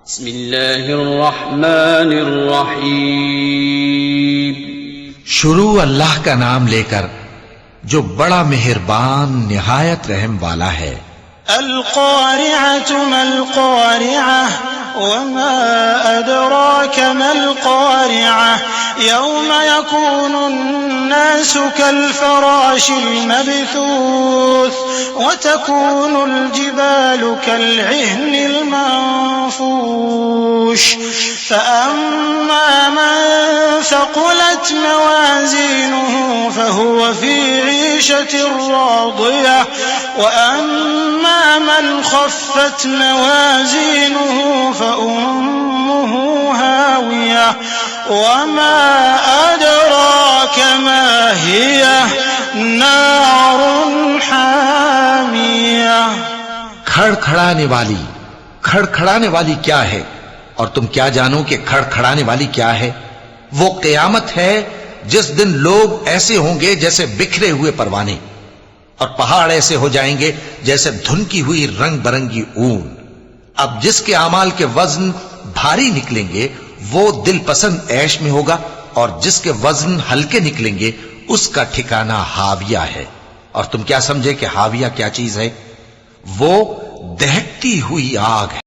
बिस्मिल्लाहिर्रहमानिर्रहीम। शुरू अल्लाह का नाम लेकर जो बड़ा मेहरबान निहायत रहम वाला है। अल-क़ारिअतु मल-क़ारिअह वमा अदराक मल-क़ारिअह यौम यकूनुन-नासु कल-फ़राशिल मबथूस वतकूनुल-जिबालु कल-इह्निल मंफूश फ़अम्मा मन थक़ुलत मवाज़ीनुहु फ़हुव फ़ी ईशतिर राज़ियह वअम्मा मन ख़फ़्फ़त मवाज़ीनुहु फ़उम्मुहु हावियह वमा अदराक मा हियह नारुन हामियह। खड़खड़ाने वाली क्या है, और तुम क्या जानो कि खड़खड़ाने वाली क्या है? वो क़यामत है जिस दिन लोग ऐसे होंगे जैसे बिखरे हुए परवाने, और पहाड़ ऐसे हो जाएंगे जैसे धुनकी हुई रंग बरंगी ऊन। अब जिसके आमाल के वजन भारी निकलेंगे वो दिल पसंद ऐश में होगा, और जिसके वजन हल्के निकलेंगे उसका ठिकाना हाविया है। और तुम क्या समझे कि हाविया क्या चीज है? वो दहकती हुई आग है।